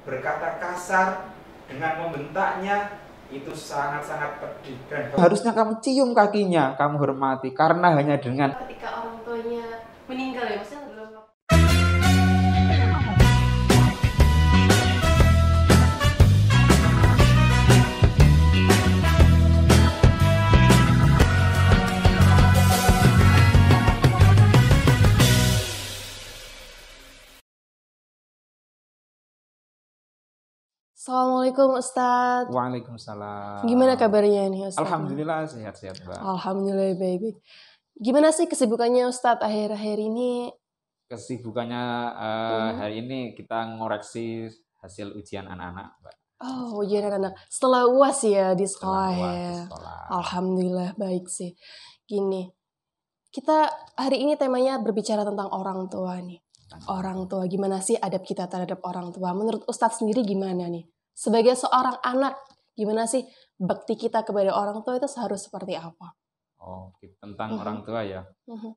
berkata kasar dengan membentaknya itu sangat-sangat pedih dan harusnya kamu cium kakinya, kamu hormati karena hanya dengan ketika orang tuanya meninggal ya, maksudnya belum. Assalamualaikum Ustadz. Waalaikumsalam. Gimana kabarnya nih Ustadz? Alhamdulillah sehat-sehat, Mbak. Alhamdulillah baik-baik. Gimana sih kesibukannya Ustadz akhir-akhir ini? Kesibukannya hari ini kita ngoreksi hasil ujian anak-anak, Mbak. Oh, ujian anak-anak. Setelah UAS ya di sekolah Setelah UAS ya. di sekolah. Alhamdulillah baik sih. Gini, kita hari ini temanya berbicara tentang orang tua nih. Orang tua, gimana sih adab kita terhadap orang tua? Menurut Ustadz sendiri gimana nih? Sebagai seorang anak, gimana sih bakti kita kepada orang tua itu harus seperti apa? Oh, tentang orang tua ya. Mhm.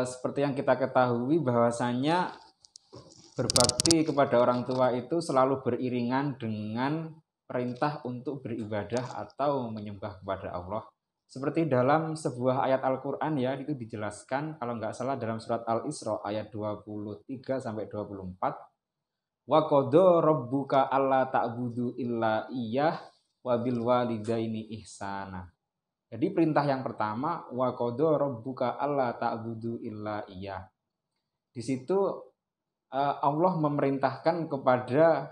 Seperti yang kita ketahui bahwasannya berbakti kepada orang tua itu selalu beriringan dengan perintah untuk beribadah atau menyembah kepada Allah. Seperti dalam sebuah ayat Al-Quran ya, itu dijelaskan kalau nggak salah dalam surat Al-Isra ayat 23-24. Wa qadha rabbuka alla ta'budu illa iyyah wa bil walidaini ihsana. Jadi perintah yang pertama, wa qadha rabbuka alla ta'budu illa iyyah. Di situ Allah memerintahkan kepada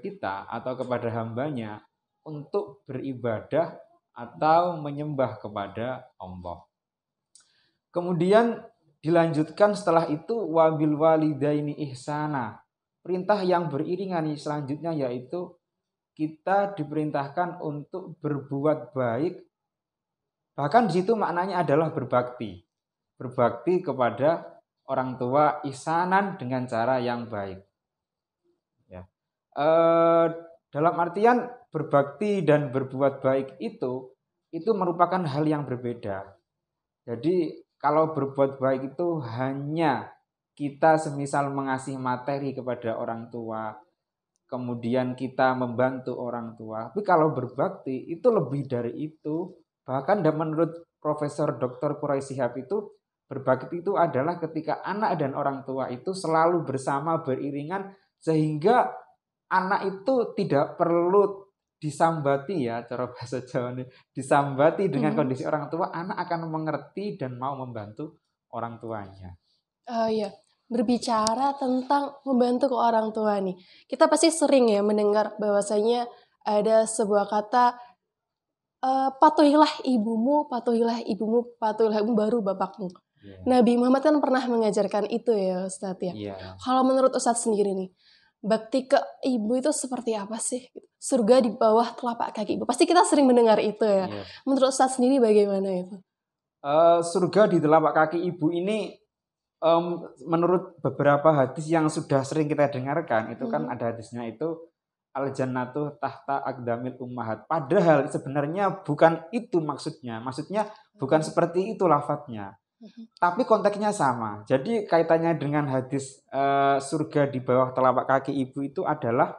kita atau kepada hambanya untuk beribadah atau menyembah kepada Allah. Kemudian dilanjutkan setelah itu wabil walidaini ihsana. Perintah yang beriringan selanjutnya yaitu kita diperintahkan untuk berbuat baik. Bahkan di situ maknanya adalah berbakti. Berbakti kepada orang tua ihsanan dengan cara yang baik. Ya. Dalam artian berbakti dan berbuat baik itu merupakan hal yang berbeda. Jadi kalau berbuat baik itu hanya kita semisal mengasih materi kepada orang tua, kemudian kita membantu orang tua. Tapi kalau berbakti itu lebih dari itu. Bahkan menurut Profesor Dr. Quraisy Shihab itu berbakti itu adalah ketika anak dan orang tua itu selalu bersama beriringan sehingga anak itu tidak perlu disambati ya, cara bahasa Jawa ini, disambati dengan kondisi orang tua, anak akan mengerti dan mau membantu orang tuanya. Iya, berbicara tentang membantu ke orang tua nih. Kita pasti sering ya mendengar bahwasanya ada sebuah kata patuhilah ibumu, patuhilah ibumu, patuhilah ibumu baru bapakmu. Yeah. Nabi Muhammad kan pernah mengajarkan itu ya Ustadz ya. Yeah. Kalau menurut Ustadz sendiri nih, bakti ke ibu itu seperti apa sih? Surga di bawah telapak kaki ibu. Pasti kita sering mendengar itu ya. Yeah. Menurut Ustadz sendiri bagaimana itu? Surga di telapak kaki ibu ini menurut beberapa hadis yang sudah sering kita dengarkan itu kan ada hadisnya itu al-jannatu tahta aqdamil ummahat. Padahal sebenarnya bukan itu maksudnya. Maksudnya bukan seperti itu lafadznya. Tapi konteksnya sama. Jadi kaitannya dengan hadis surga di bawah telapak kaki ibu itu adalah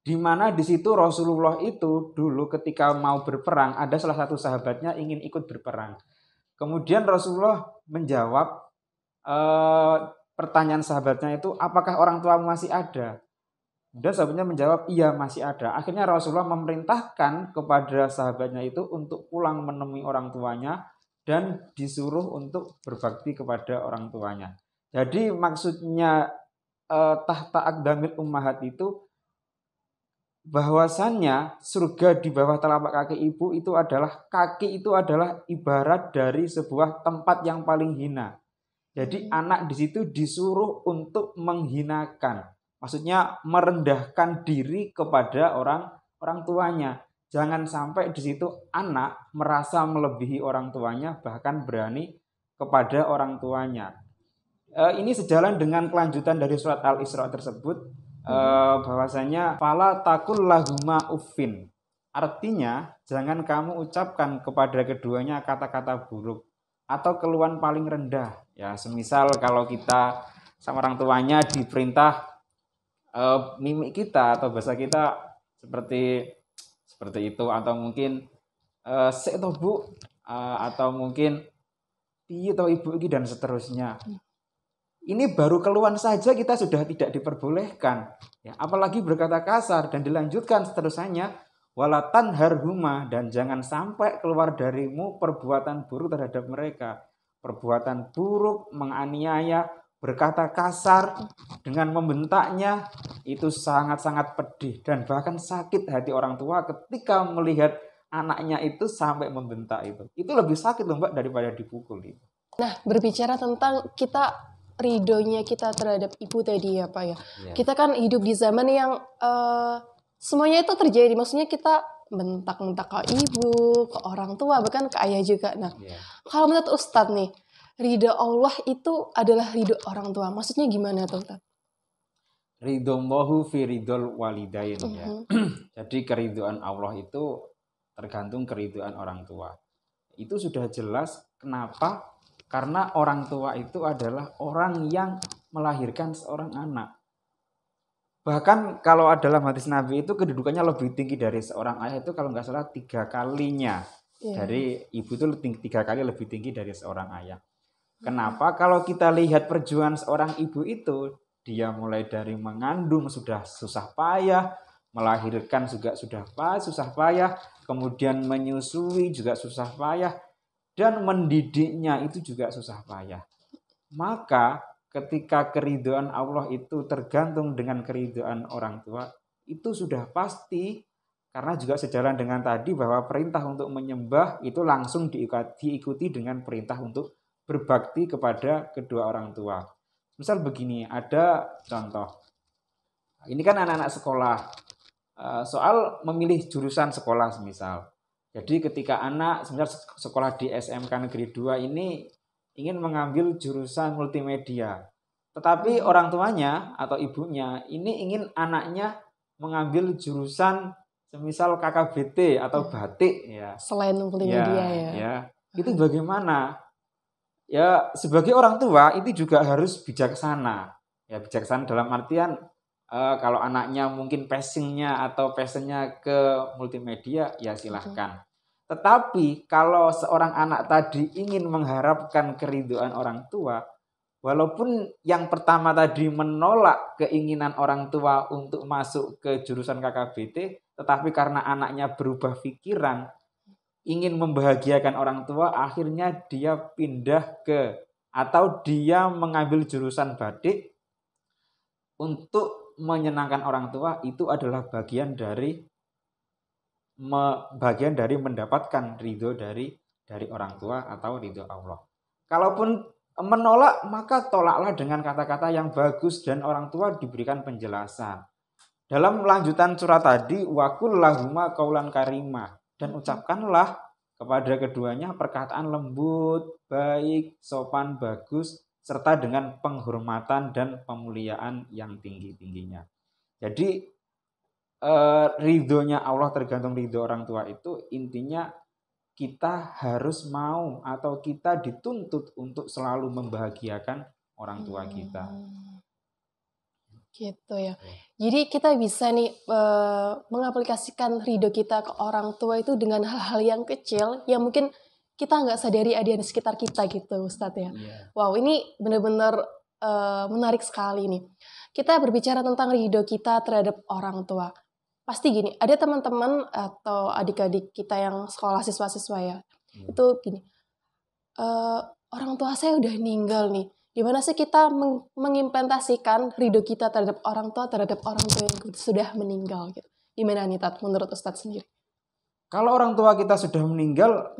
di mana di situ Rasulullah itu dulu ketika mau berperang ada salah satu sahabatnya ingin ikut berperang. Kemudian Rasulullah menjawab pertanyaan sahabatnya itu, apakah orang tuamu masih ada? Dan sahabatnya menjawab, iya masih ada. Akhirnya Rasulullah memerintahkan kepada sahabatnya itu untuk pulang menemui orang tuanya dan disuruh untuk berbakti kepada orang tuanya. Jadi maksudnya tahta aqdamil ummahat itu bahwasannya surga di bawah telapak kaki ibu itu adalah, kaki itu adalah ibarat dari sebuah tempat yang paling hina. Jadi anak di situ disuruh untuk menghinakan. Maksudnya merendahkan diri kepada orang tuanya. Jangan sampai di situ anak merasa melebihi orang tuanya, bahkan berani kepada orang tuanya. Ini sejalan dengan kelanjutan dari surat Al-Isra tersebut, bahwasanya fala takul lahuma uffin. Artinya jangan kamu ucapkan kepada keduanya kata-kata buruk atau keluhan paling rendah. Ya, semisal kalau kita sama orang tuanya diperintah mimik kita atau bahasa kita seperti itu, atau mungkin sik to Bu, atau mungkin piye to Ibu iki, dan seterusnya. Ini baru keluhan saja kita sudah tidak diperbolehkan, ya, apalagi berkata kasar, dan dilanjutkan seterusnya, walatan harhuma, dan jangan sampai keluar darimu perbuatan buruk terhadap mereka. Perbuatan buruk, menganiaya, berkata kasar, dengan membentaknya, itu sangat-sangat pedih dan bahkan sakit hati orang tua ketika melihat anaknya itu sampai membentak itu. Itu lebih sakit loh Mbak daripada dipukul itu. Nah, berbicara tentang kita ridhonya kita terhadap ibu tadi ya Pak ya. Ya. Kita kan hidup di zaman yang semuanya itu terjadi. Maksudnya kita bentak-bentak ke ibu, ke orang tua, bahkan ke ayah juga. Nah, Ya. kalau menurut Ustadz nih, ridho Allah itu adalah ridho orang tua. Maksudnya gimana tuh Ustadz? Ridhoallahu fi ridhol walidain, ya. Jadi keridhaan Allah itu tergantung keridhaan orang tua. Itu sudah jelas. Kenapa? Karena orang tua itu adalah orang yang melahirkan seorang anak. Bahkan kalau dalam hadis Nabi itu kedudukannya lebih tinggi dari seorang ayah, itu kalau nggak salah 3 kalinya. Dari ibu itu 3 kali lebih tinggi dari seorang ayah. Kenapa? Kalau kita lihat perjuangan seorang ibu itu, dia mulai dari mengandung sudah susah payah, melahirkan juga sudah susah payah, kemudian menyusui juga susah payah, dan mendidiknya itu juga susah payah. Maka ketika keridhaan Allah itu tergantung dengan keridhaan orang tua, itu sudah pasti, karena juga sejalan dengan tadi bahwa perintah untuk menyembah itu langsung diikuti dengan perintah untuk berbakti kepada kedua orang tua. Misal begini, ada contoh. Ini kan anak-anak sekolah, soal memilih jurusan sekolah misal. Jadi ketika anak sekolah di SMK Negeri 2 ini ingin mengambil jurusan multimedia, tetapi orang tuanya atau ibunya ini ingin anaknya mengambil jurusan semisal KKBT atau batik, ya. Selain multimedia ya. Itu bagaimana? Ya, sebagai orang tua itu juga harus bijaksana. Ya, bijaksana dalam artian kalau anaknya mungkin passionnya ke multimedia, ya silahkan. Tetapi kalau seorang anak tadi ingin mengharapkan keridhaan orang tua, walaupun yang pertama tadi menolak keinginan orang tua untuk masuk ke jurusan KKBT, tetapi karena anaknya berubah pikiran, ingin membahagiakan orang tua, akhirnya dia pindah atau dia mengambil jurusan batik untuk menyenangkan orang tua. Itu adalah bagian dari mendapatkan ridho dari orang tua atau ridho Allah. Kalaupun menolak, maka tolaklah dengan kata-kata yang bagus dan orang tua diberikan penjelasan. Dalam lanjutan surat tadi, wa qul lahuma qaulan karima, dan ucapkanlah kepada keduanya perkataan lembut, baik, sopan, bagus, serta dengan penghormatan dan pemuliaan yang tinggi-tingginya. Jadi ridhonya Allah tergantung ridho orang tua itu intinya kita harus mau atau kita dituntut untuk selalu membahagiakan orang tua kita. Gitu ya. Jadi kita bisa nih mengaplikasikan ridho kita ke orang tua itu dengan hal-hal yang kecil yang mungkin kita nggak sadari ada di sekitar kita gitu Ustadz ya. Wow, ini benar-benar menarik sekali nih. Kita berbicara tentang ridho kita terhadap orang tua. Pasti gini, ada teman-teman atau adik-adik kita yang sekolah siswa-siswa ya, itu gini, orang tua saya udah meninggal nih, gimana sih kita mengimplementasikan ridho kita terhadap orang tua yang sudah meninggal gitu. Gimana nih Tat, menurut Ustadz sendiri? Kalau orang tua kita sudah meninggal,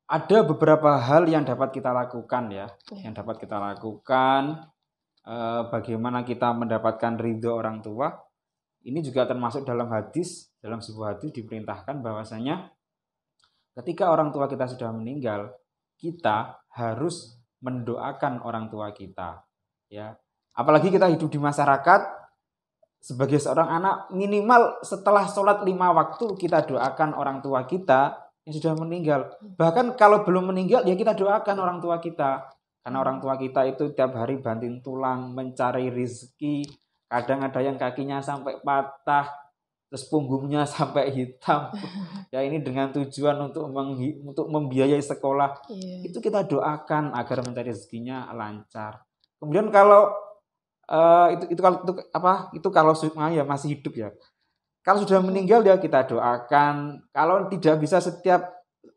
ada beberapa hal yang dapat kita lakukan ya. Yang dapat kita lakukan, bagaimana kita mendapatkan ridho orang tua. Ini juga termasuk dalam sebuah hadis diperintahkan bahwasanya ketika orang tua kita sudah meninggal, kita harus mendoakan orang tua kita, ya. Apalagi kita hidup di masyarakat sebagai seorang anak, minimal setelah sholat 5 waktu kita doakan orang tua kita yang sudah meninggal. Bahkan kalau belum meninggal ya kita doakan orang tua kita, karena orang tua kita itu tiap hari banting tulang mencari rezeki. kadang ada yang kakinya sampai patah, terus punggungnya sampai hitam. Ya ini dengan tujuan untuk membiayai sekolah. Itu kita doakan agar mencari rezekinya lancar. Kemudian kalau itu kalau ya masih hidup ya. Kalau sudah meninggal ya kita doakan. Kalau tidak bisa setiap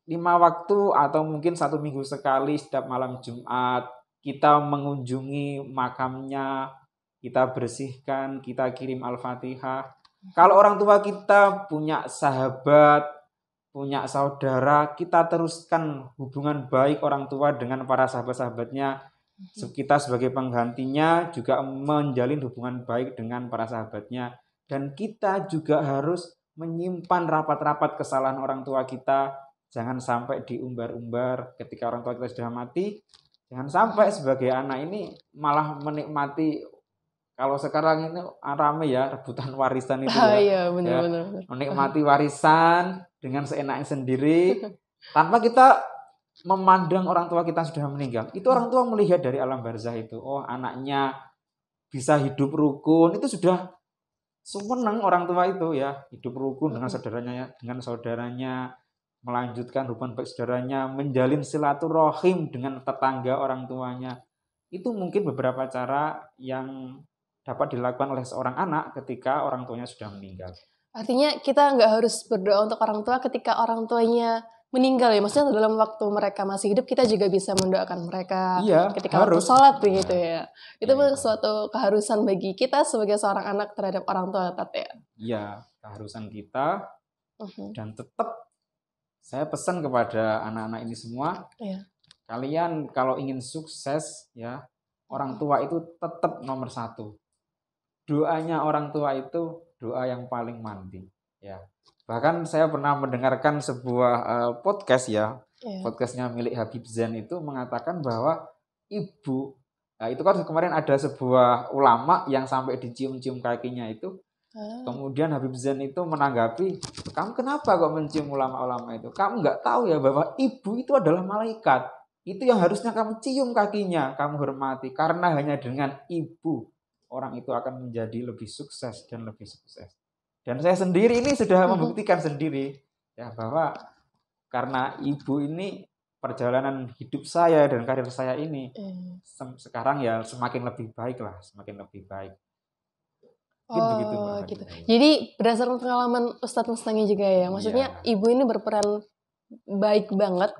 5 waktu atau mungkin 1 minggu sekali setiap malam Jumat kita mengunjungi makamnya, kita bersihkan, kita kirim Al-Fatihah. Kalau orang tua kita punya sahabat, punya saudara, kita teruskan hubungan baik orang tua dengan para sahabat-sahabatnya. Kita sebagai penggantinya juga menjalin hubungan baik dengan para sahabatnya. Dan kita juga harus menyimpan rapat-rapat kesalahan orang tua kita. Jangan sampai diumbar-umbar ketika orang tua kita sudah mati. Jangan sampai sebagai anak ini malah menikmati, kalau sekarang ini rame ya rebutan warisan itu ya. Iya, benar-benar. Menikmati warisan dengan seenaknya sendiri tanpa kita memandang orang tua kita sudah meninggal. Itu orang tua melihat dari alam barzah itu, oh anaknya bisa hidup rukun, itu sudah seneng orang tua itu ya, hidup rukun dengan saudaranya, melanjutkan hubungan baik saudaranya, menjalin silaturahim dengan tetangga orang tuanya. Itu mungkin beberapa cara yang dapat dilakukan oleh seorang anak ketika orang tuanya sudah meninggal. Artinya kita nggak harus berdoa untuk orang tua ketika orang tuanya meninggal ya, maksudnya dalam waktu mereka masih hidup kita juga bisa mendoakan mereka ketika harus. Waktu sholat begitu ya. Itu suatu keharusan bagi kita sebagai seorang anak terhadap orang tua, Tat ya. Iya, keharusan kita. Dan tetap saya pesan kepada anak-anak ini semua, kalian kalau ingin sukses ya, orang tua itu tetap nomor 1. Doanya orang tua itu doa yang paling mandi ya. Bahkan saya pernah mendengarkan sebuah podcast ya, podcastnya milik Habib Zain itu mengatakan bahwa ibu, itu kan kemarin ada sebuah ulama yang sampai dicium-cium kakinya itu. Kemudian Habib Zain itu menanggapi, kamu kenapa kok mencium ulama-ulama itu? Kamu nggak tahu ya bahwa ibu itu adalah malaikat. Itu yang harusnya kamu cium kakinya, kamu hormati. Karena hanya dengan ibu, orang itu akan menjadi lebih sukses dan lebih sukses. Dan saya sendiri ini sudah membuktikan sendiri ya bahwa karena ibu ini perjalanan hidup saya dan karir saya ini sekarang ya semakin lebih baik lah, semakin lebih baik. Gitu. Jadi berdasarkan pengalaman Ustadz Mustangi juga ya, maksudnya ibu ini berperan baik banget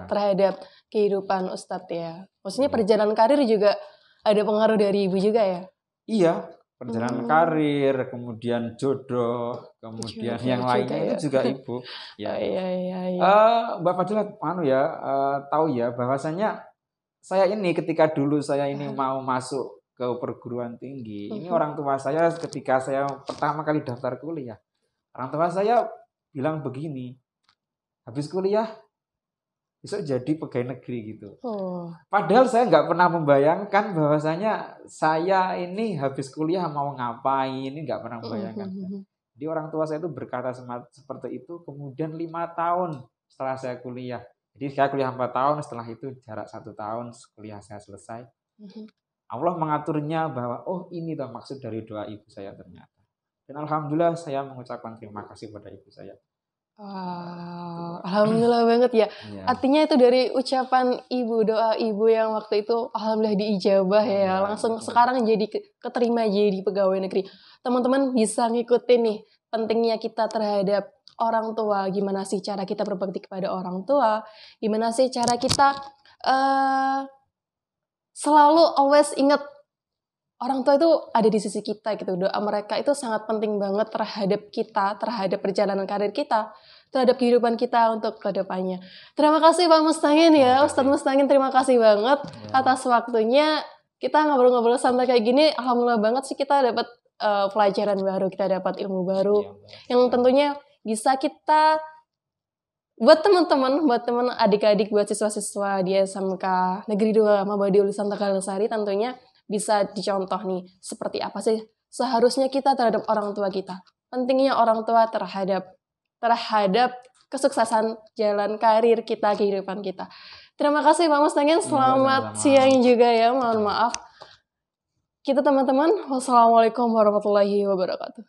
terhadap kehidupan Ustadz ya. Maksudnya perjalanan karir juga ada pengaruh dari ibu juga ya? Iya, perjalanan karir, kemudian jodoh, kemudian yang lainnya itu juga ibu. Ya. Mbak Fadila, tahu ya bahwasanya saya ini ketika dulu saya ini mau masuk ke perguruan tinggi, ini orang tua saya ketika saya pertama kali daftar kuliah, orang tua saya bilang begini, habis kuliah besok jadi pegawai negeri gitu. Padahal saya nggak pernah membayangkan bahwasanya saya ini habis kuliah mau ngapain, ini nggak pernah membayangkan. Jadi orang tua saya itu berkata seperti itu, kemudian 5 tahun setelah saya kuliah. Jadi saya kuliah 4 tahun, setelah itu jarak 1 tahun kuliah saya selesai. Allah mengaturnya bahwa ini tuh maksud dari doa ibu saya ternyata. Dan alhamdulillah saya mengucapkan terima kasih kepada ibu saya. Alhamdulillah banget ya. Artinya itu dari ucapan ibu, doa ibu yang waktu itu alhamdulillah diijabah ya. Langsung sekarang jadi keterima jadi pegawai negeri. Teman-teman bisa ngikutin nih pentingnya kita terhadap orang tua. Gimana sih cara kita berbakti kepada orang tua? Gimana sih cara kita selalu always ingat orang tua itu ada di sisi kita gitu. Doa mereka itu sangat penting banget terhadap kita, terhadap perjalanan karir kita, terhadap kehidupan kita untuk kedepannya. Terima kasih Pak Mustangin ya, Ustadz Mustangin, terima kasih banget atas waktunya. Kita ngobrol-ngobrol santai kayak gini, alhamdulillah banget sih kita dapat pelajaran baru, kita dapat ilmu baru yang tentunya bisa kita buat teman-teman, buat teman adik-adik, buat siswa-siswa di SMK Negeri 2 Mabadi Ulisan Tegalsari tentunya bisa dicontoh nih seperti apa sih seharusnya kita terhadap orang tua kita. Pentingnya orang tua terhadap kesuksesan jalan karir kita, kehidupan kita. Terima kasih Pak Mustangin, selamat siang juga ya, mohon maaf. Kita teman-teman, wassalamualaikum warahmatullahi wabarakatuh.